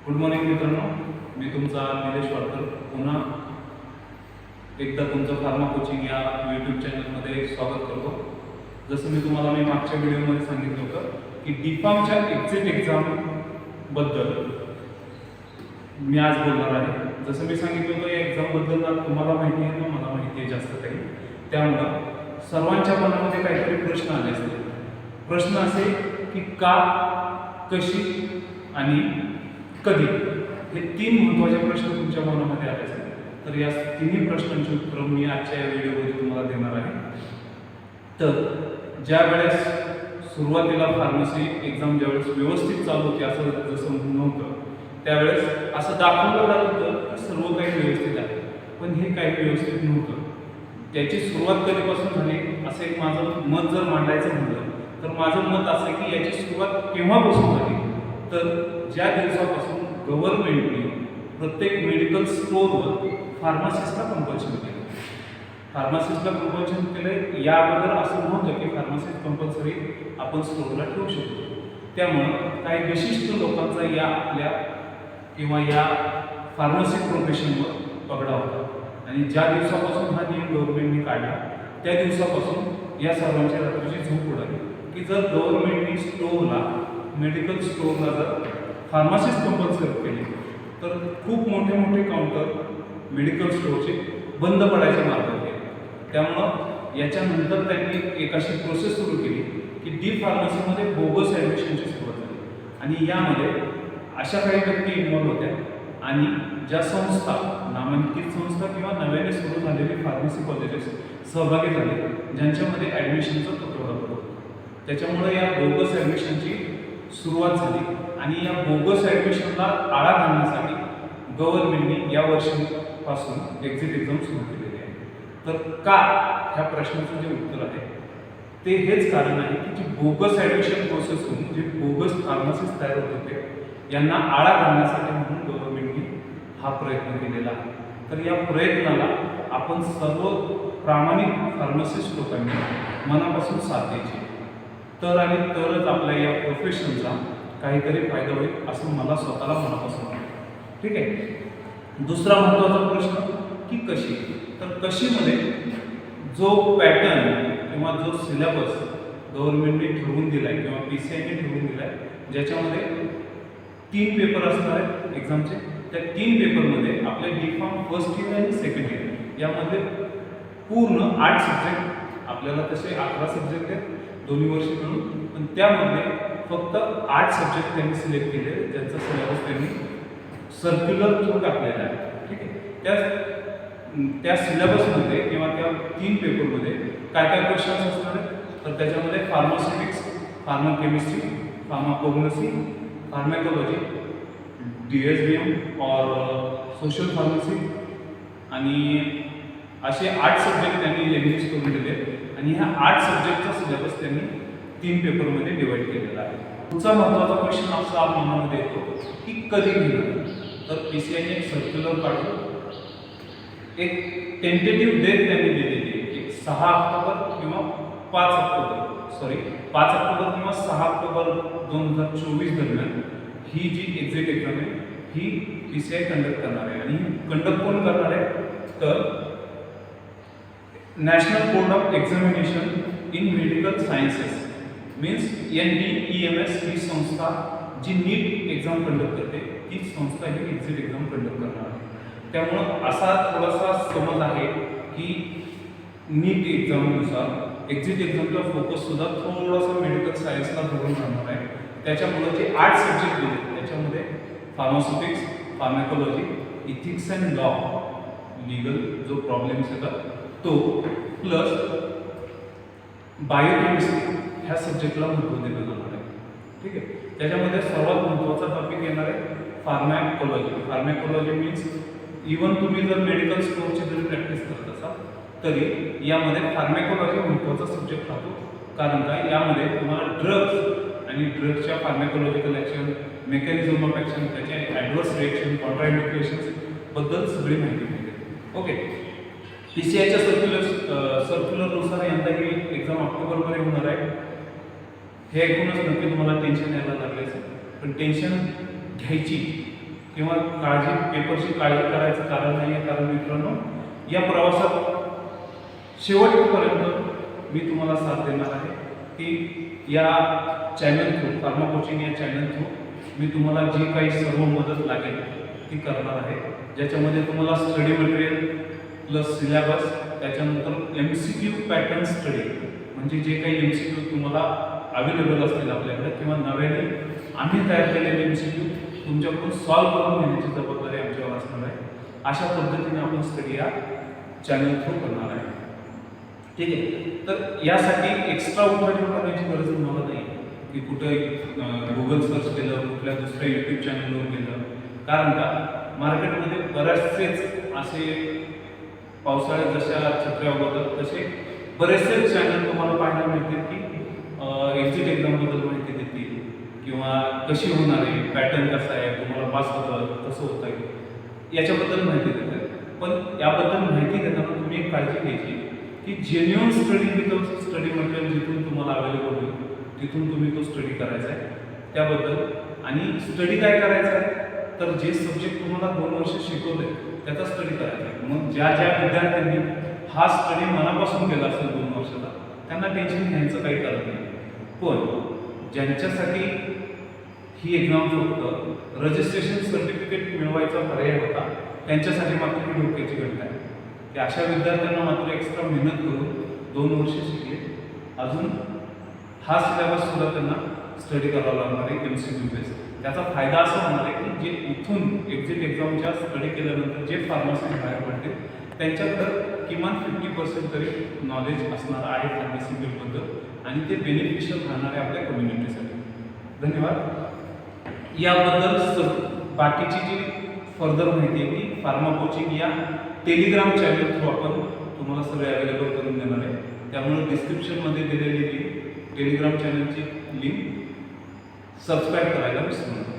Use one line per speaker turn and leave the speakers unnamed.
Good morning मित्रांनो, मी तुमचा निलेश वाडकर पुन्हा एकदा तुमचं फार्मा कोचिंग या यूट्यूब चॅनलमध्ये स्वागत करतो. जसं मी तुम्हाला मागच्या व्हिडिओमध्ये सांगितलं होतं की डीफार्मच्या एक्झिट एक्झामबद्दल मी आज बोलणार आहे. जसं मी सांगितलं होतं या एक्झामबद्दल तुम्हाला माहिती आहे ना, मला माहिती आहे जास्त काही. त्यामुळं सर्वांच्या मनामध्ये काहीतरी प्रश्न आले असतील. प्रश्न असे की का, कशी आणि कधी, हे तीन महत्त्वाचे प्रश्न तुमच्या मनामध्ये आले असतील. तर या तिन्ही प्रश्नांची उत्तरं मी आजच्या या व्हिडिओमध्ये तुम्हाला देणार आहे. तर ज्या वेळेस सुरुवातीला फार्मसी एक्झाम ज्यावेळेस व्यवस्थित चालू होती, असं जसं नव्हतं, त्यावेळेस असं दाखवलं जात होतं की सर्व काही व्यवस्थित आहे, पण हे काही व्यवस्थित नव्हतं. त्याची सुरुवात कधीपासून झाली असं एक माझं मत जर मांडायचं म्हटलं तर माझं मत असं आहे की याची सुरुवात केव्हापासून झाली, तर ज्या दिवसापासून गव्हर्नमेंटने प्रत्येक मेडिकल स्टोअरवर फार्मासिस्टला कंपल्शन केलं. फार्मासिस्टला कंपल्शन केलं. या अगोदर असं नव्हतं की फार्मासिस्ट कंपल्सरी आपण स्टोअरला ठेवू शकतो. त्यामुळं काही विशिष्ट लोकांचा या आपल्या किंवा या फार्मसी प्रोफेशनवर पगडा होता. आणि ज्या दिवसापासून हा नियम गव्हर्नमेंटने काढला त्या दिवसापासून या सर्वांच्या रात्रीची झोप उडाली की जर गव्हर्नमेंटने स्टोअरला, मेडिकल स्टोअरला जर फार्मासिस्ट कंपल्सरी केले तर खूप मोठे मोठे काउंटर मेडिकल स्टोअरचे बंद पडायचे मार्ग होते. त्यामुळं याच्यानंतर त्यांनी एक अशी प्रोसेस सुरू केली की डी फार्मसीमध्ये बोगस ॲडमिशनची सुरुवात झाली. आणि यामध्ये अशा काही व्यक्ती इन्व्हॉल्व होत्या आणि ज्या संस्था, नामांकित संस्था किंवा नव्याने सुरू झालेली फार्मसी कॉलेजेस सहभागी झाले, ज्यांच्यामध्ये ॲडमिशनचा तुटवडा पडत होता. त्याच्यामुळे या बोगस ॲडमिशनची सुरुवात झाली. आणि या बोगस ॲडमिशनला आळा घालण्यासाठी गव्हर्नमेंटने या वर्षापासून एक्झिट एक्झाम सुरू केलेली आहे. तर का, ह्या प्रश्नाचं जे उत्तर आहे ते हेच कारण आहे की जी बोगस ॲडमिशन प्रोसेस होऊन जे बोगस फार्मसिस्ट तयार होत होते यांना आळा घालण्यासाठी म्हणून गव्हर्नमेंटने हा प्रयत्न केलेला आहे. तर या प्रयत्नाला आपण सर्व प्रामाणिक फार्मसिस्ट लोकांनी मनापासून साथ द्यायची, तर आणि तरच आपल्या या प्रोफेशनचा काहीतरी फायदा होईल असं मला स्वतःला मनापासून वाटतं. ठीक आहे. दुसरा महत्त्वाचा प्रश्न की कशी, तर कशीमध्ये जो पॅटर्न किंवा जो सिलेबस गव्हर्नमेंटने ठरवून दिला आहे किंवा PCIने ठरवून दिला आहे, ज्याच्यामध्ये 3 पेपर असणार आहेत एक्झामचे. त्या 3 पेपरमध्ये आपले डीफार्म फर्स्ट इयर आणि सेकंड इयर यामध्ये पूर्ण 8 सब्जेक्ट, आपल्याला तसे 11 सब्जेक्ट आहेत दोन्ही वर्षी मिळून, पण त्यामध्ये फक्त 8 सब्जेक्ट त्यांनी सिलेक्ट केले, ज्यांचा सिलेबस त्यांनी सर्क्युलर थ्रू टाकलेला आहे. ठीक आहे. त्या सिलेबसमध्ये किंवा त्या 3 पेपरमध्ये काय काय क्वेश्चन्स असणार आहेत, तर त्याच्यामध्ये फार्मास्युटिक्स, फार्माकेमिस्ट्री, फार्माकोग्नोसी, फार्मॅकोलॉजी, DSBM और सोशल फार्मसी आणि असे 8 सब्जेक्ट त्यांनी लँग्वेज करून दिले. आणि ह्या 8 सब्जेक्टचा सिलेबस त्यांनी 3 पेपरमध्ये डिवाइड केलेला आहे. पुढचा महत्त्वाचा क्वेश्चन असा मनामध्ये येतो की कधी घेणार, तर PCIने एक सर्क्युलर काढून एक टेंटेटिव्ह डेट त्यांनी दिलेली आहे की 6 ऑक्टोबर किंवा 5 ऑक्टोबर किंवा 6 ऑक्टोबर 2024 दरम्यान ही जी एक्झिट एक्झाम आहे ही PCI कंडक्ट करणार आहे. आणि कंडक्ट कोण करणार आहे, तर national board of examination in medical sciences means NBEMS ही संस्था जी नीट एक्झाम कंडक्ट करते, ती संस्था ही एक्झिट एक्झाम कंडक्ट करणार आहे. त्यामुळं असा थोडासा समज आहे की नीट एक्झामनुसार एक्झिट एक्झामचा फोकस सुद्धा थोडासा मेडिकल सायन्सला धरून राहणार आहे. त्याच्यामुळे जे 8 सब्जेक्ट दिले त्याच्यामध्ये pharmaceutics, pharmacology, ethics and law, legal जो प्रॉब्लेम्स येतात तो, प्लस बायोकेमिस्ट्री ह्या सब्जेक्टला महत्त्व दिलं जाणार आहे. ठीक आहे. त्याच्यामध्ये सर्वात महत्त्वाचा टॉपिक येणार आहे फार्मॅकोलॉजी. फार्मॅकोलॉजी मीन्स इवन तुम्ही जर मेडिकल स्टोअरची जरी प्रॅक्टिस करत असाल तरी यामध्ये फार्मॅकोलॉजी महत्त्वाचा सब्जेक्ट राहतो. कारण काय, यामध्ये तुम्हाला ड्रग्स आणि ड्रग्सच्या फार्मॅकोलॉजिकल ॲक्शन, मेकॅनिझम ऑफ ॲक्शन, त्याचे ॲडव्हर्स रिएक्शन, कॉन्ट्राइंडिकेशन्स बद्दल सगळी माहिती मिळते. ओके. PCIच्या सर्क्युलरनुसार यंदा ही एक्झाम ऑक्टोबरमध्ये होणार आहे. हे ऐकूनच नक्की तुम्हाला टेन्शन यायला लागले असेल, पण टेन्शन घ्यायची किंवा पेपरची काळजी करायचं कारण नाही आहे. कारण मित्रांनो, या प्रवासात शेवटपर्यंत मी तुम्हाला साथ देणार आहे की या चॅनल थ्रू, फार्मा कोचिंग या चॅनल थ्रू मी तुम्हाला जी काही सर्व मदत लागेल ती करणार आहे, ज्याच्यामध्ये तुम्हाला स्टडी मटेरियल प्लस सिलेबस, त्याच्यानंतर MCQ पॅटर्न स्टडी, म्हणजे जे काही MCQ तुम्हाला अवेलेबल असतील आपल्याकडे किंवा नव्याने आम्ही तयार केलेले MCQ तुमच्याकडून सॉल्व्ह करून घेण्याची जबाबदारी आमच्यावर असणार आहे. अशा पद्धतीने आपण स्टडी या चॅनल थ्रू करणार आहे. ठीक आहे. तर यासाठी एक्स्ट्रा उठाठेव करण्याची गरज तुम्हाला नाही की कुठे गुगल सर्च केलं, कुठल्या दुसऱ्या यूट्यूब चॅनलवर गेलं. कारण का, मार्केटमध्ये बरेचसेच असे पावसाळ्यात जशा छत्र्या उगवतात तसे बरेचसे चॅनल तुम्हाला पाहायला मिळतील की एक्झिट एक्झामबद्दल माहिती देतील किंवा कशी होणार आहे, पॅटर्न कसा आहे, तुम्हाला पास होतं कसं होत आहे याच्याबद्दल माहिती देतात. पण याबद्दल माहिती देताना तुम्ही एक काळजी घ्यायची की genuine study with study material जिथून तुम्हाला अवेलेबल होईल तिथून तुम्ही तो स्टडी करायचा आहे त्याबद्दल. आणि स्टडी काय करायचा आहे, तर जे सब्जेक्ट तुम्हाला 2 वर्ष शिकवले त्याचा स्टडी करायचा आहे. मग ज्या विद्यार्थ्यांनी हा स्टडी मनापासून केला असेल 2 वर्षाला, त्यांना टेन्शन घ्यायचं काही कारण नाही. पण ज्यांच्यासाठी ही एक्झाम फक्त रजिस्ट्रेशन सर्टिफिकेट मिळवायचा पर्याय होता, त्यांच्यासाठी मात्र ही डोक्याची घटना आहे की अशा विद्यार्थ्यांना मात्र एक्स्ट्रा मेहनत करून 2 वर्ष शिकले, अजून हा सिलेबस सुद्धा त्यांना स्टडी करावा लागणार आहे MCQ बेस. त्याचा फायदा असा होणार आहे की जे इथून एक्झिट एक्झामच्या स्टडी केल्यानंतर जे फार्मसिस्ट बाहेर पडतील त्यांच्याकडं किमान 50% तरी नॉलेज असणार आहे फार्मसिस्टबद्दल आणि ते बेनिफिशियल राहणार आहे आपल्या कम्युनिटीसाठी. धन्यवाद. याबद्दल बाकीची जी फर्दर माहिती आहे ती फार्मा कोचिंग या टेलिग्राम चॅनल थ्रू आपण तुम्हाला सगळे अवेलेबल करून देणार आहे. त्यामुळे डिस्क्रिप्शनमध्ये दिलेली लिंक, टेलिग्राम चॅनलची लिंक सबस्क्राईब करायला विसरू नका.